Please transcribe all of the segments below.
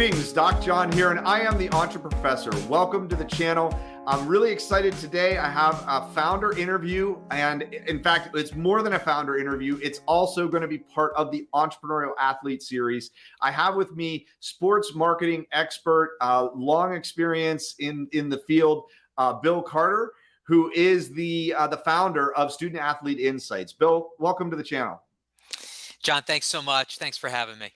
Greetings, Doc John here, and I am the Entreprofessor. Welcome to the channel. I'm really excited today. I have a founder interview, and in fact, it's more than a founder interview. It's also going to be part of the Entrepreneurial Athlete Series. I have with me sports marketing expert, long experience in the field, Bill Carter, who is the founder of Student Athlete Insights. Bill, welcome to the channel. John, thanks so much. Thanks for having me.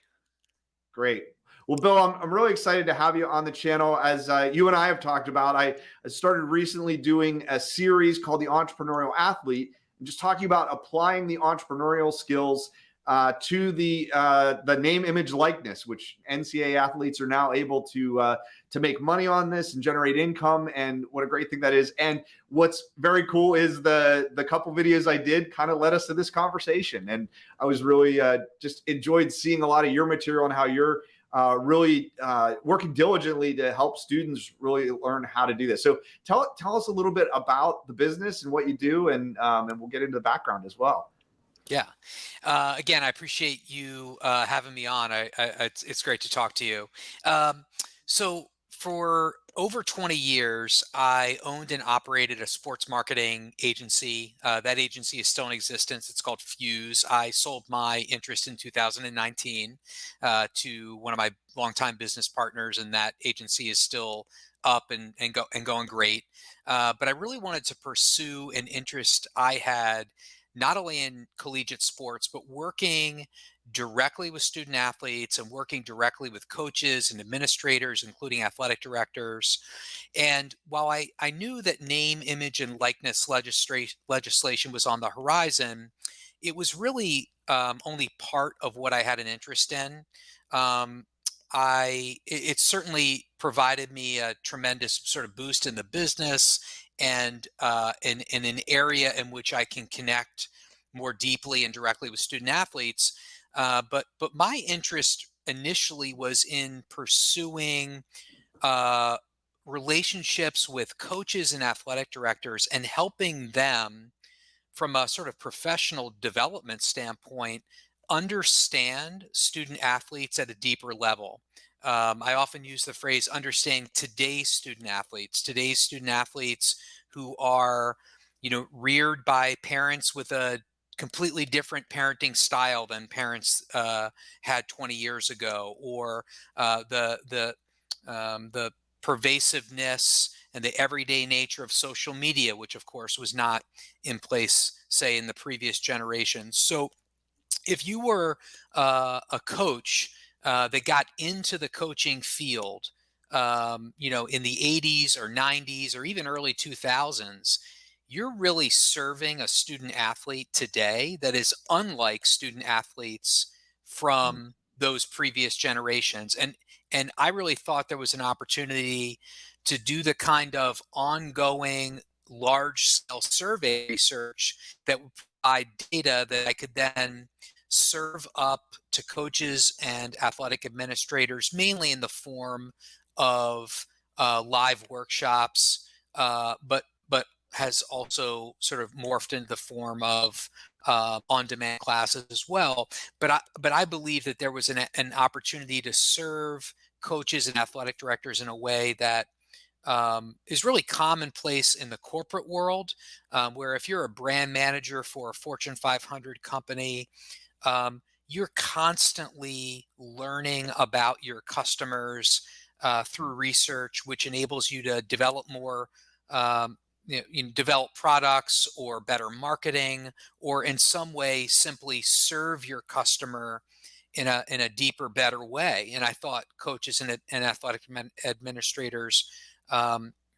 Great. Well, Bill, I'm really excited to have you on the channel. As you and I have talked about, I started recently doing a series called the Entrepreneurial Athlete, and just talking about applying the entrepreneurial skills to the name, image, likeness, which NCAA athletes are now able to make money on this and generate income. And what a great thing that is. And what's very cool is the couple videos I did kind of led us to this conversation. And I was really just enjoyed seeing a lot of your material and how you're really working diligently to help students really learn how to do this. So tell us a little bit about the business and what you do, and we'll get into the background as well. Yeah. Again, I appreciate you having me on. It's great to talk to you. So for over 20 years, I owned and operated a sports marketing agency. That agency is still in existence. It's called Fuse. I sold my interest in 2019 to one of my longtime business partners, and that agency is still up and going great. But I really wanted to pursue an interest I had not only in collegiate sports, but working directly with student athletes and working directly with coaches and administrators, including athletic directors. And while I knew that name, image, and likeness legislation was on the horizon, it was really only part of what I had an interest in. It certainly provided me a tremendous sort of boost in the business and in an area in which I can connect more deeply and directly with student athletes. But my interest initially was in pursuing relationships with coaches and athletic directors and helping them from a sort of professional development standpoint understand student athletes at a deeper level. I often use the phrase understanding today's student athletes who are, reared by parents with a completely different parenting style than parents had 20 years ago, or the pervasiveness and the everyday nature of social media, which of course was not in place, say, in the previous generations. So if you were a coach that got into the coaching field, in the 80s or 90s or even early 2000s, you're really serving a student athlete today that is unlike student athletes from those previous generations. And I really thought there was an opportunity to do the kind of ongoing large-scale survey research that would provide data that I could then serve up to coaches and athletic administrators, mainly in the form of live workshops, but has also sort of morphed into the form of on-demand classes as well. But I believe that there was an opportunity to serve coaches and athletic directors in a way that is really commonplace in the corporate world, where if you're a brand manager for a Fortune 500 company, you're constantly learning about your customers through research, which enables you to develop more, develop products or better marketing, or in some way simply serve your customer in a deeper, better way. And I thought coaches and athletic administrators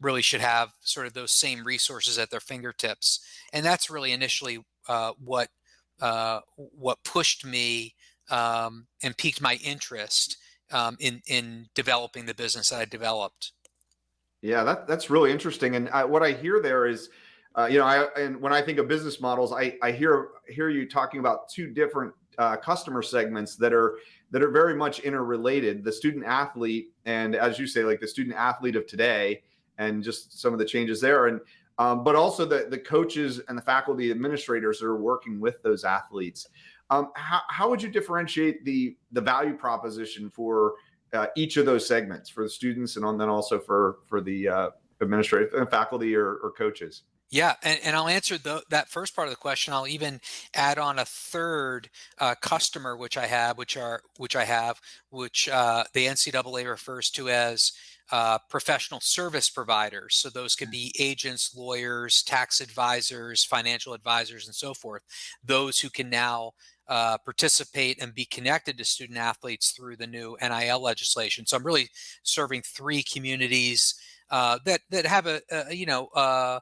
really should have sort of those same resources at their fingertips. And that's really initially what pushed me and piqued my interest in developing the business that I developed. Yeah, that's really interesting. And what I hear there is, and when I think of business models, I hear you talking about two different customer segments that are very much interrelated: the student athlete, and as you say, like the student athlete of today, and just some of the changes there, and but also the coaches and the faculty administrators that are working with those athletes. How would you differentiate the value proposition for each of those segments for the students and then also for the administrative and faculty or coaches? Yeah, and I'll answer that first part of the question. I'll even add on a third customer, which the NCAA refers to as professional service providers. So those could be agents, lawyers, tax advisors, financial advisors, and so forth. Those who can now participate and be connected to student athletes through the new NIL legislation. So I'm really serving three communities that have a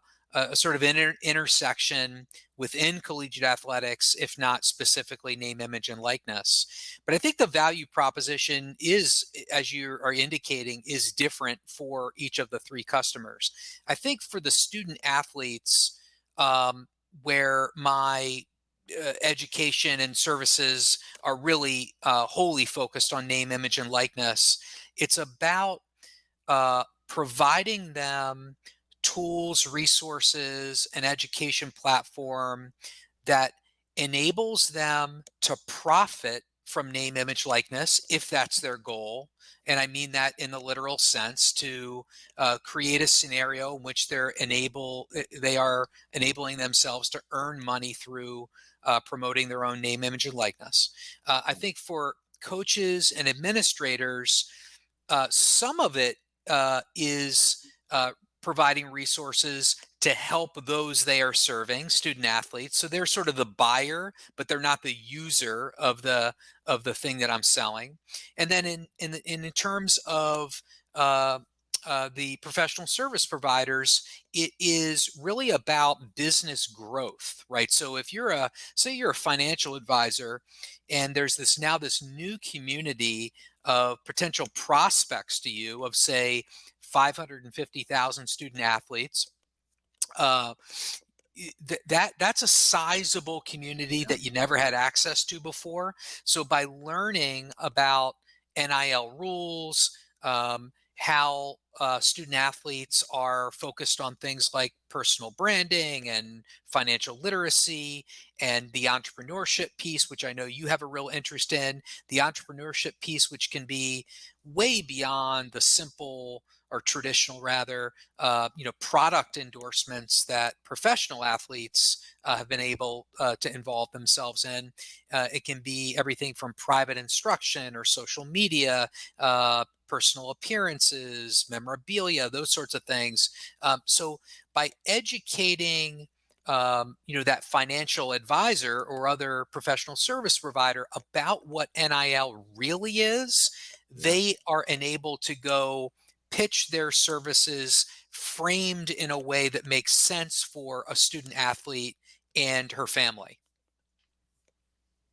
sort of intersection within collegiate athletics, if not specifically name, image, and likeness. But I think the value proposition is, as you are indicating, is different for each of the three customers. I think for the student athletes, where my education and services are really wholly focused on name, image, and likeness, it's about providing them tools, resources, an education platform that enables them to profit from name, image, likeness, if that's their goal. And I mean that in the literal sense, to create a scenario in which they are enabling themselves to earn money through promoting their own name, image, and likeness. I think for coaches and administrators, some of it is providing resources to help those they are serving, student athletes. So they're sort of the buyer, but they're not the user of the thing that I'm selling. And then in terms of the professional service providers, it is really about business growth, right? So if say you're a financial advisor, and there's this new community of potential prospects to you of, say, 550,000 student athletes. Uh, that's a sizable community that you never had access to before. So by learning about NIL rules, how student athletes are focused on things like personal branding and financial literacy, and the entrepreneurship piece, which I know you have a real interest in, the entrepreneurship piece, which can be way beyond the simple or traditional, rather, product endorsements that professional athletes have been able to involve themselves in. It can be everything from private instruction or social media, personal appearances, memorabilia, those sorts of things. So by educating that financial advisor or other professional service provider about what NIL really is, Yeah. they are enabled to go pitch their services framed in a way that makes sense for a student athlete and her family.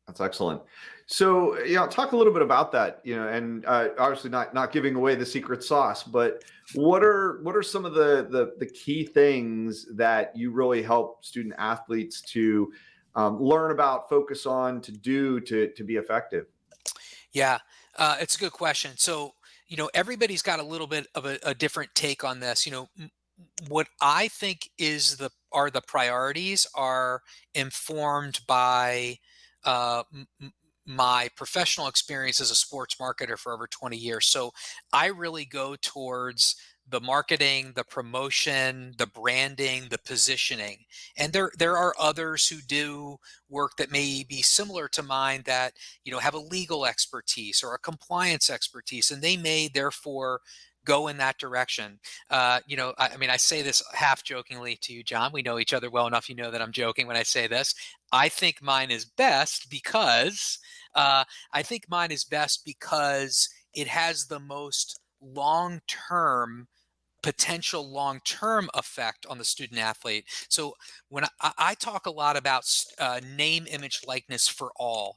That's excellent. So, yeah, talk a little bit about that, and obviously not giving away the secret sauce, but what are some of the key things that you really help student athletes to learn about, focus on, to do to be effective? Yeah, it's a good question. So, everybody's got a little bit of a different take on this. What I think are the priorities are informed by my professional experience as a sports marketer for over 20 years. So I really go towards the marketing, the promotion, the branding, the positioning. And there are others who do work that may be similar to mine, that have a legal expertise or a compliance expertise, and they may therefore go in that direction. I mean, I say this half jokingly to you, John. We know each other well enough. You know that I'm joking when I say this. I think mine is best because it has the most potential long-term effect on the student athlete. So when I talk a lot about name, image, likeness for all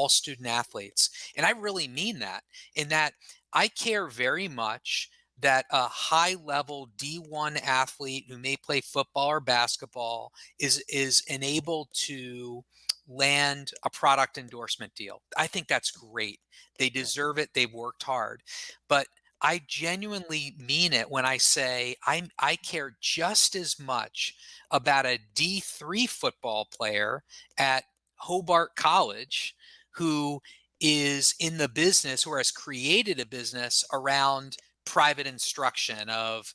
student athletes, and I really mean that, in that I care very much that a high-level D1 athlete who may play football or basketball is enabled to land a product endorsement deal. I think that's great. They deserve it. They've worked hard. But I genuinely mean it when I say I care just as much about a D3 football player at Hobart College who is in the business or has created a business around private instruction of,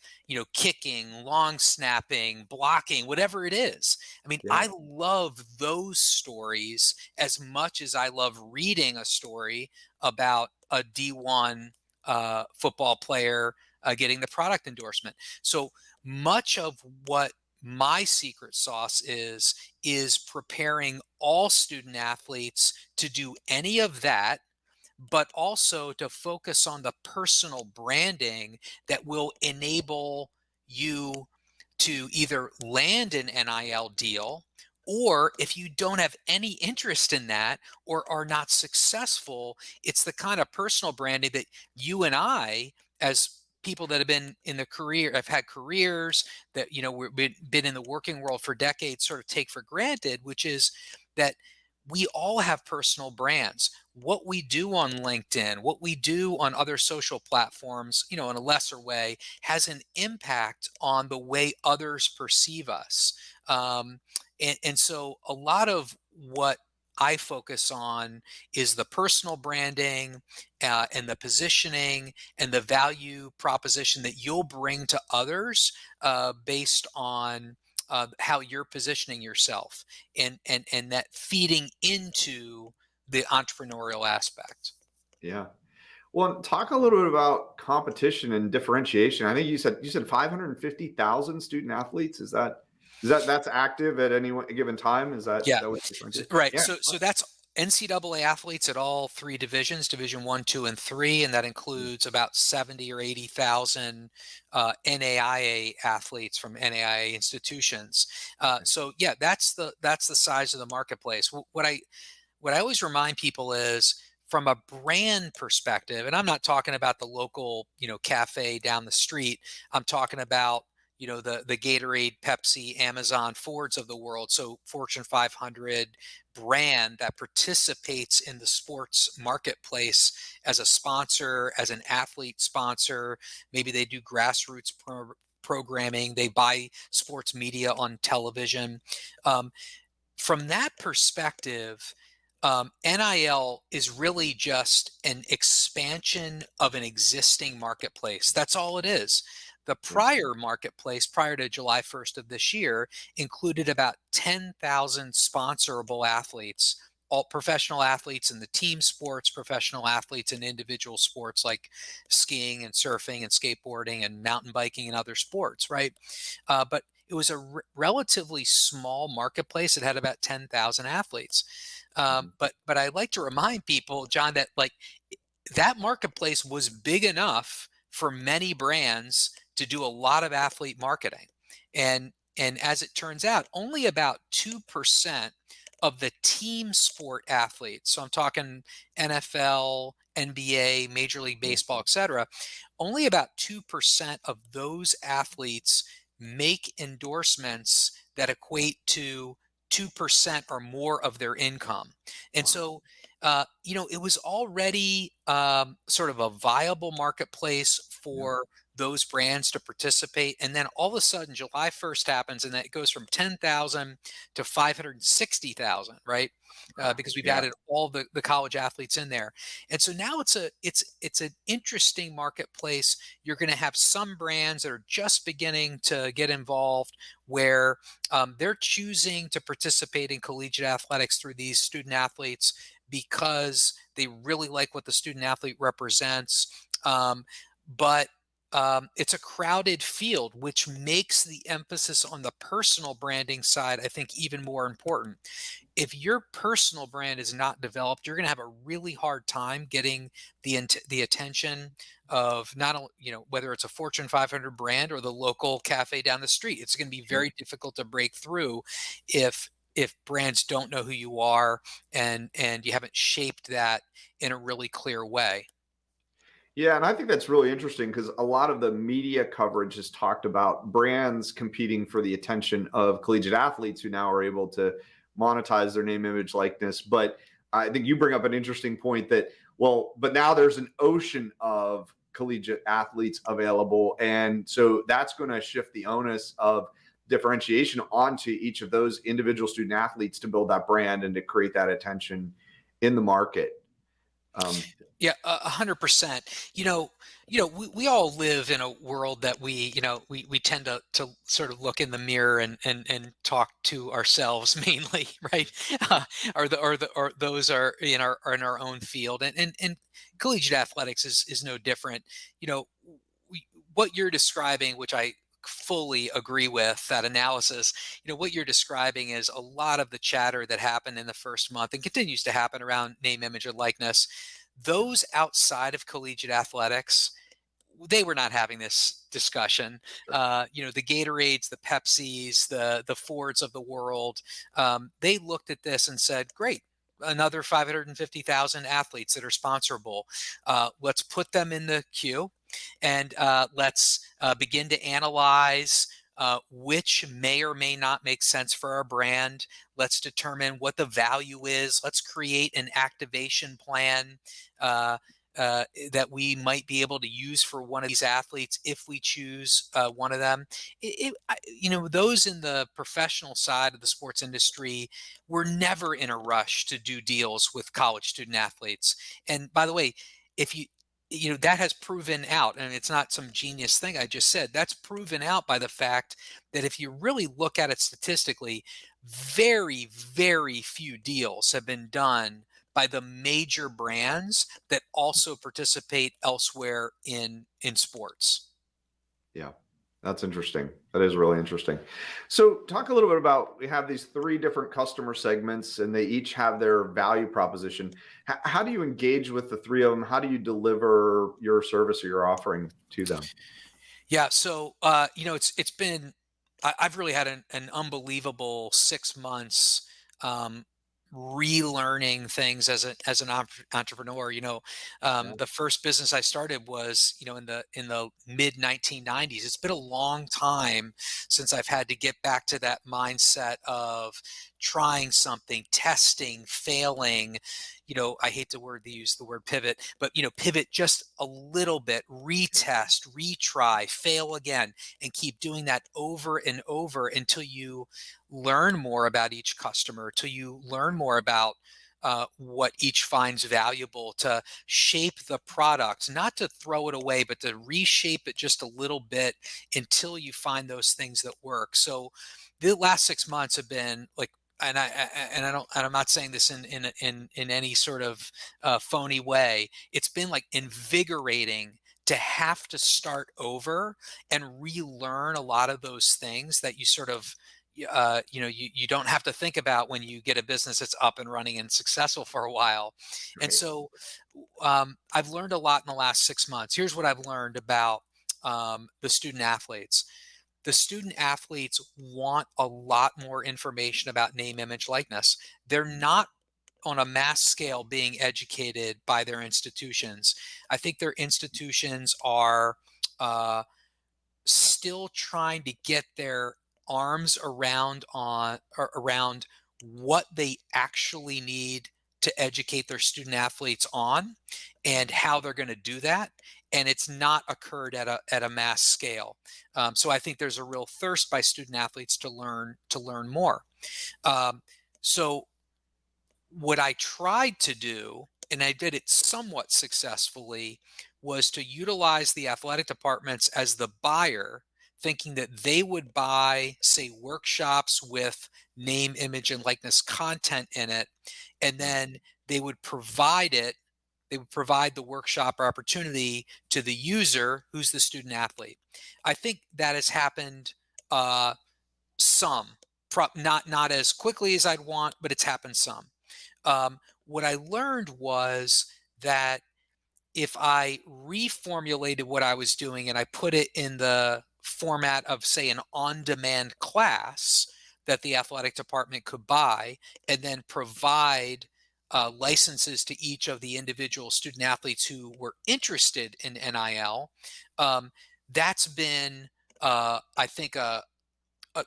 kicking, long snapping, blocking, whatever it is. I mean, Yeah. I love those stories as much as I love reading a story about a D1 football player getting the product endorsement. So much of what my secret sauce is preparing all student athletes to do any of that, but also to focus on the personal branding that will enable you to either land an NIL deal, or if you don't have any interest in that or are not successful, it's the kind of personal branding that you and I, as people that have been in the career, have had careers that, we've been in the working world for decades, sort of take for granted, which is that we all have personal brands. What we do on LinkedIn, what we do on other social platforms, in a lesser way, has an impact on the way others perceive us. And so a lot of what I focus on is the personal branding and the positioning and the value proposition that you'll bring to others based on how you're positioning yourself, and that feeding into the entrepreneurial aspect. Yeah. Well, talk a little bit about competition and differentiation. I think you said 550,000 student athletes. That's active at any given time? Is Yeah. that what you're referring to? Right. Yeah. So that's NCAA athletes at all three divisions, Division One, Two, and Three, and that includes about 70 or 80,000 NAIA athletes from NAIA institutions. So yeah, that's the size of the marketplace. What I always remind people is, from a brand perspective, and I'm not talking about the local, cafe down the street. I'm talking about, the Gatorade, Pepsi, Amazon, Fords of the world. So Fortune 500 brand that participates in the sports marketplace as a sponsor, as an athlete sponsor. Maybe they do grassroots programming. They buy sports media on television. Um, from that perspective, NIL is really just an expansion of an existing marketplace. That's all it is. The Yeah. prior marketplace, prior to July 1st of this year, included about 10,000 sponsorable athletes, all professional athletes in the team sports, professional athletes in individual sports like skiing and surfing and skateboarding and mountain biking and other sports, right? But it was a relatively small marketplace. It had about 10,000 athletes. Mhm. But I like to remind people, John, that like that marketplace was big enough for many brands to do a lot of athlete marketing. And as it turns out, only about 2% of the team sport athletes, so I'm talking NFL, NBA, Major League Yeah. Baseball, et cetera, only about 2% of those athletes make endorsements that equate to 2% or more of their income. And Wow. so, it was already sort of a viable marketplace Yeah. for those brands to participate. And then all of a sudden, July 1st happens, and that goes from 10,000 to 560,000, right? Because we've Yeah. added all the college athletes in there. And so now it's an interesting marketplace. You're going to have some brands that are just beginning to get involved, where they're choosing to participate in collegiate athletics through these student athletes because they really like what the student athlete represents. But it's a crowded field, which makes the emphasis on the personal branding side, I think, even more important. If your personal brand is not developed, you're going to have a really hard time getting the attention of not only, whether it's a Fortune 500 brand or the local cafe down the street. It's going to be Yeah. very difficult to break through if brands don't know who you are, and you haven't shaped that in a really clear way. Yeah, and I think that's really interesting because a lot of the media coverage has talked about brands competing for the attention of collegiate athletes who now are able to monetize their name, image, likeness. But I think you bring up an interesting point that, well, but now there's an ocean of collegiate athletes available. And so that's going to shift the onus of differentiation onto each of those individual student athletes to build that brand and to create that attention in the market. Um, Yeah, 100%. We all live in a world that we tend to sort of look in the mirror and talk to ourselves mainly, right? Or those are in our own field, and collegiate athletics is no different. You know, we, what you're describing, which I fully agree with that analysis. What you're describing is a lot of the chatter that happened in the first month and continues to happen around name, image, and likeness. Those outside of collegiate athletics, they were not having this discussion. The Gatorades, the Pepsis, the Fords of the world, they looked at this and said, "Great, another 550,000 athletes that are sponsorable. Let's put them in the queue, and let's begin to analyze." Which may or may not make sense for our brand. Let's determine what the value is. Let's create an activation plan that we might be able to use for one of these athletes if we choose one of them. Those in the professional side of the sports industry were never in a rush to do deals with college student athletes. And by the way, if that has proven out, and it's not some genius thing I just said. That's proven out by the fact that if you really look at it statistically, very, very few deals have been done by the major brands that also participate elsewhere in sports. Yeah, that's interesting. That is really interesting. So, talk a little bit about, we have these three different customer segments, and they each have their value proposition. How do you engage with the three of them? How do you deliver your service or your offering to them? Yeah, so it's been I've really had an unbelievable 6 months, relearning things as an entrepreneur. Yeah, The first business I started was in the mid 1990s. It's been a long time since I've had to get back to that mindset of trying something, testing, failing. I hate to use the word pivot, but pivot just a little bit, retest, retry, fail again, and keep doing that over and over until you learn more about each customer, till you learn more about what each finds valuable, to shape the product, not to throw it away, but to reshape it just a little bit until you find those things that work. So the last 6 months have been like, and I'm not saying this in any sort of phony way. It's been like invigorating to have to start over and relearn a lot of those things that you sort of you don't have to think about when you get a business that's up and running and successful for a while. And right. so I've learned a lot in the last 6 months. Here's what I've learned about the student athletes. The student athletes want a lot more information about name, image, likeness. They're not on a mass scale being educated by their institutions. I think their institutions are uh, still trying to get their arms around what they actually need to educate their student athletes on and how they're going to do that, and it's not occurred at a mass scale. So I think there's a real thirst by student athletes to learn more. So what I tried to do, and I did it somewhat successfully, was to utilize the athletic departments as the buyer, thinking that they would buy, say, workshops with name, image, and likeness content in it, and then they would provide it. They would provide the workshop or opportunity to the user, who's the student athlete. I think that has happened uh, some, not as quickly as I'd want, but it's happened some. What I learned was that if I reformulated what I was doing and I put it in the format of, say, an on demand class that the athletic department could buy and then provide licenses to each of the individual student athletes who were interested in NIL, um, that's been, I think,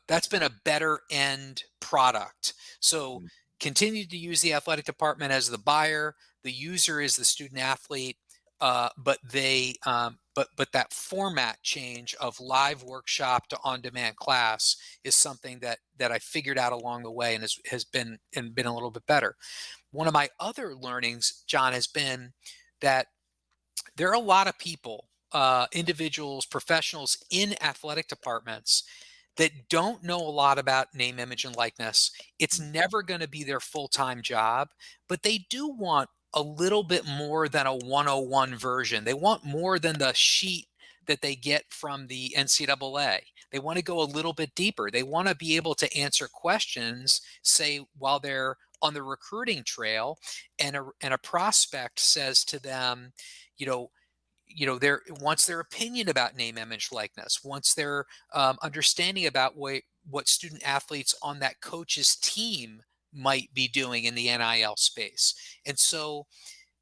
that's been a better end product. So continue to use the athletic department as the buyer. The user is the student athlete. but that format change of live workshop to on-demand class is something that I figured out along the way and has been a little bit better. One of my other learnings, John, has been that there are a lot of people, individuals, professionals in athletic departments that don't know a lot about name, image, and likeness. It's never going to be their full-time job, but they do want a little bit more than a 101 version. They want more than the sheet that they get from the NCAA. They want to go a little bit deeper. They want to be able to answer questions, say, while they're on the recruiting trail, and a prospect says to them, you know, their wants their opinion about name, image, likeness, wants their understanding about what student athletes on that coach's team might be doing in the NIL space. And so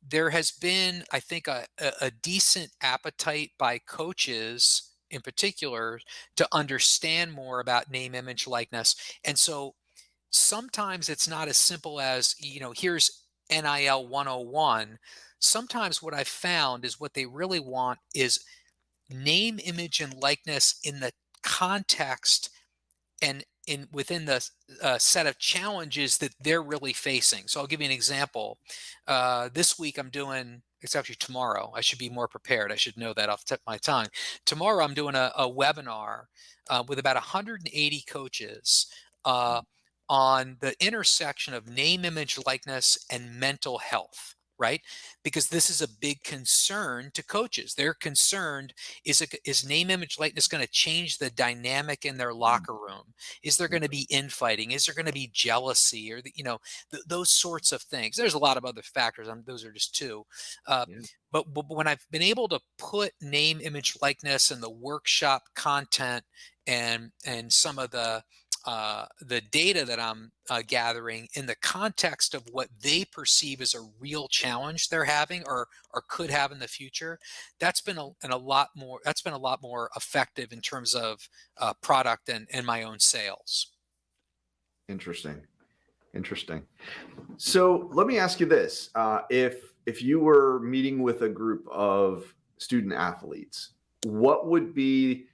there has been, I think, a decent appetite by coaches in particular to understand more about name, image, likeness. And so sometimes it's not as simple as, here's NIL 101. Sometimes what I've found is what they really want is name, image, and likeness in the context and in within the set of challenges that they're really facing. So I'll give you an example. This week I'm doing. It's actually tomorrow. I should be more prepared. I should know that off the tip of my tongue. Tomorrow I'm doing a webinar with about 180 coaches on the intersection of name, image, likeness, and mental health. Right, because this is a big concern to coaches. They're concerned: is name, image, likeness going to change the dynamic in their locker room? Is there going to be infighting? Is there going to be jealousy, or those sorts of things? There's a lot of other factors. Those are just two. Uh, Yeah. but when I've been able to put name, image, likeness, and the workshop content and some of the data that I'm gathering in the context of what they perceive as a real challenge they're having or could have in the future, that's been a lot more effective in terms of product and my own sales. Interesting. Interesting. So let me ask you this: if you were meeting with a group of student athletes, what would be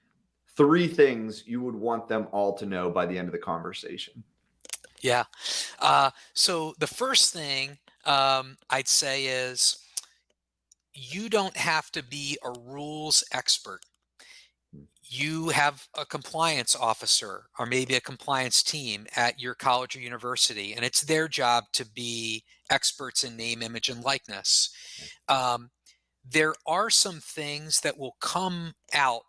three things you would want them all to know by the end of the conversation? Yeah. So the first thing I'd say is you don't have to be a rules expert. You have a compliance officer or maybe a compliance team at your college or university, and it's their job to be experts in name, image, and likeness. Um, there are some things that will come out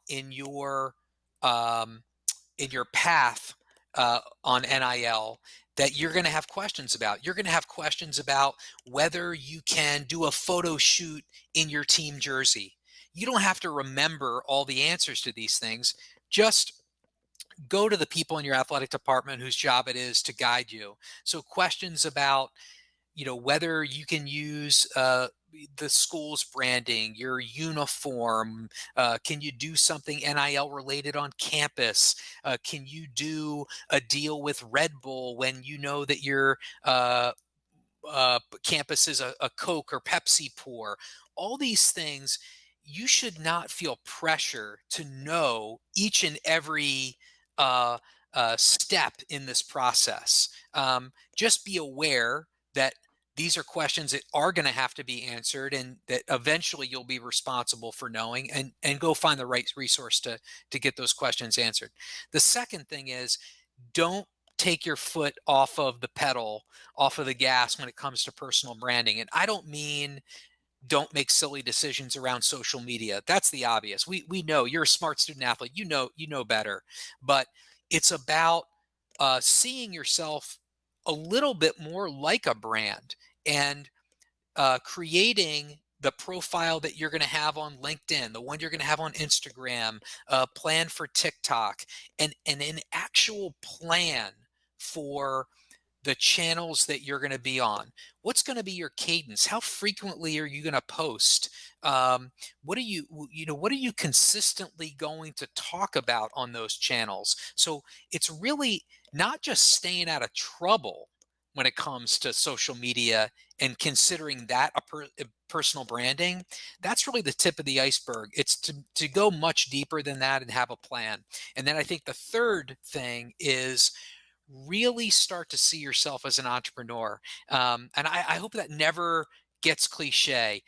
um, in your path on NIL that you're going to have questions about. You're going to have questions about whether you can do a photo shoot in your team jersey. You don't have to remember all the answers to these things. Just go to the people in your athletic department whose job it is to guide you. So questions about whether you can use the school's branding, your uniform. Can you do something NIL related on campus? Can you do a deal with Red Bull when you know that your campus is a Coke or Pepsi pour? All these things, you should not feel pressure to know each and every step in this process. Just be aware that these are questions that are going to have to be answered and that eventually you'll be responsible for knowing, and go find the right resource to get those questions answered. The second thing is, don't take your foot off of the pedal, off of the gas when it comes to personal branding. And I don't mean don't make silly decisions around social media. That's the obvious. We know you're a smart student athlete. You know better. But it's about seeing yourself a little bit more like a brand and creating the profile that you're going to have on LinkedIn, the one you're going to have on Instagram, plan for TikTok, and an actual plan for the channels that you're going to be on. What's going to be your cadence? How frequently are you going to post? What are what are you consistently going to talk about on those channels? So it's really not just staying out of trouble when it comes to social media and considering that a personal branding. That's really the tip of the iceberg. It's to go much deeper than that and have a plan. And then I think the third thing is really start to see yourself as an entrepreneur. And I hope that never gets cliche.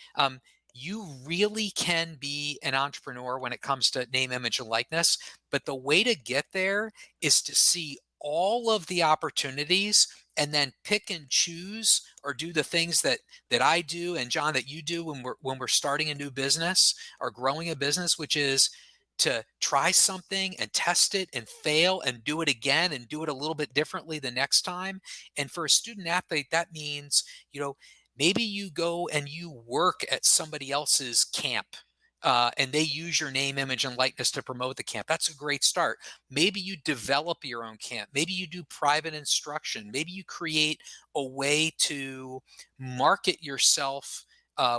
You really can be an entrepreneur when it comes to name, image, and likeness. But the way to get there is to see all of the opportunities and then pick and choose or do the things that I do and John that you do when we're starting a new business or growing a business, which is to try something and test it and fail and do it again and do it a little bit differently the next time. And for a student athlete, that means, maybe you go and you work at somebody else's camp. And they use your name, image, and likeness to promote the camp. That's a great start. Maybe you develop your own camp. Maybe you do private instruction. Maybe you create a way to market yourself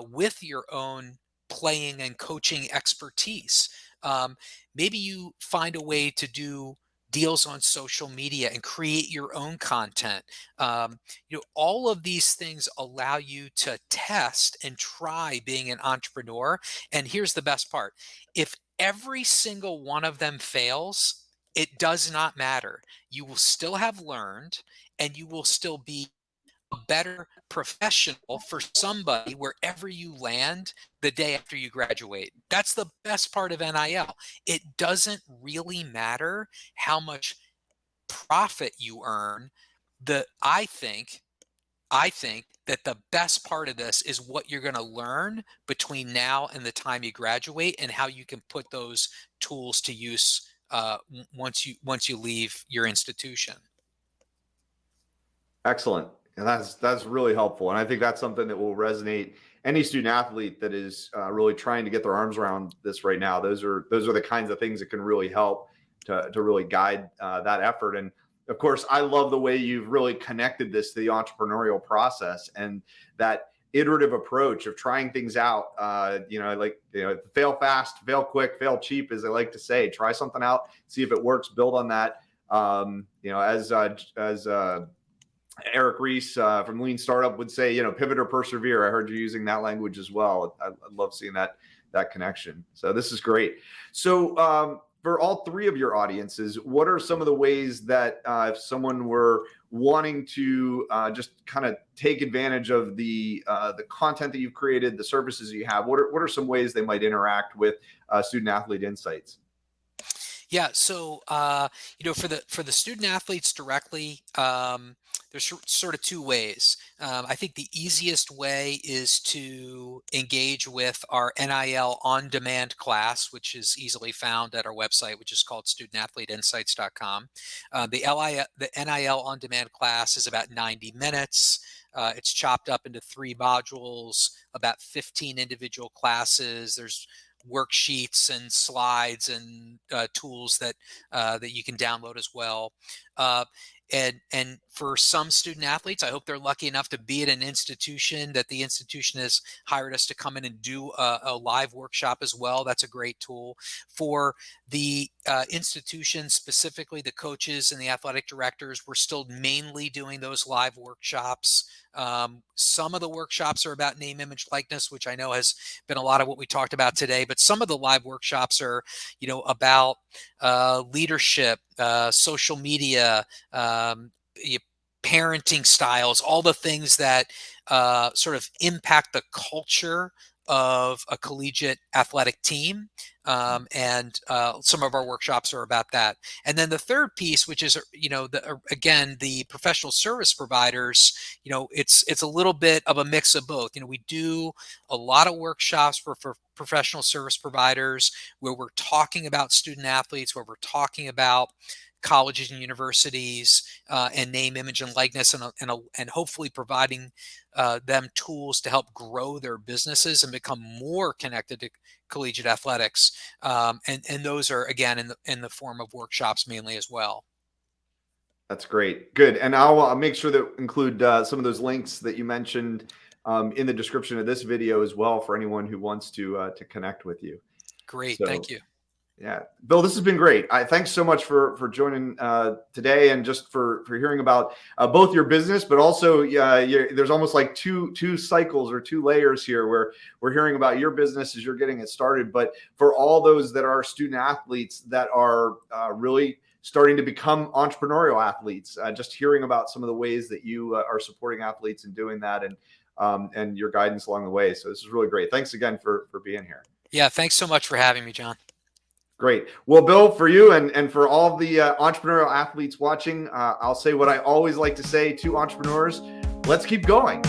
with your own playing and coaching expertise. Um, Maybe you find a way to do deals on social media and create your own content. All of these things allow you to test and try being an entrepreneur. And here's the best part: if every single one of them fails, it does not matter. You will still have learned and you will still be a better professional for somebody wherever you land the day after you graduate. That's the best part of NIL. It doesn't really matter how much profit you earn. The I think that the best part of this is what you're going to learn between now and the time you graduate and how you can put those tools to use once you leave your institution. Excellent. And that's really helpful. And I think that's something that will resonate any student athlete that is really trying to get their arms around this right now. Those are the kinds of things that can really help to really guide that effort. And of course, I love the way you've really connected this to the entrepreneurial process and that iterative approach of trying things out. Fail fast, fail quick, fail cheap, as I like to say. Try something out, see if it works, build on that. As Eric Reese from Lean Startup would say, pivot or persevere. I heard you using that language as well. I love seeing that connection. So this is great. So for all three of your audiences, what are some of the ways that if someone were wanting to just kind of take advantage of the content that you've created, the services you have, what are some ways they might interact with Student Athlete Insights? Yeah, so for the student athletes directly, there's sort of two ways. I think the easiest way is to engage with our NIL on-demand class, which is easily found at our website, which is called studentathleteinsights.com. The NIL on-demand class is about 90 minutes. It's chopped up into 3 modules, about 15 individual classes. There's worksheets and slides and tools that you can download as well. And for some student athletes, I hope they're lucky enough to be at an institution that the institution has hired us to come in and do a live workshop as well. That's a great tool. For the institution, specifically the coaches and the athletic directors, we're still mainly doing those live workshops. Some of the workshops are about name, image, likeness, which I know has been a lot of what we talked about today, but some of the live workshops are, about leadership, social media, parenting styles, all the things that sort of impact the culture of a collegiate athletic team. And some of our workshops are about that. And then the third piece, which is, again, the professional service providers, it's a little bit of a mix of both. We do a lot of workshops for professional service providers where we're talking about student athletes, where we're talking about colleges and universities, and name, image, and likeness, and hopefully providing them tools to help grow their businesses and become more connected to collegiate athletics. And those are, again, in the form of workshops mainly as well. That's great. Good. And I'll make sure to include some of those links that you mentioned in the description of this video as well for anyone who wants to connect with you. Great. So Thank you. Yeah, Bill, this has been great. Thanks so much for joining today, and just for hearing about both your business, but also there's almost like two cycles or two layers here, where we're hearing about your business as you're getting it started, but for all those that are student athletes that are really starting to become entrepreneurial athletes, just hearing about some of the ways that you are supporting athletes and doing that, and your guidance along the way. So this is really great. Thanks again for being here. Yeah, thanks so much for having me, John. Great. Well, Bill, for you and for all the entrepreneurial athletes watching, I'll say what I always like to say to entrepreneurs: let's keep going.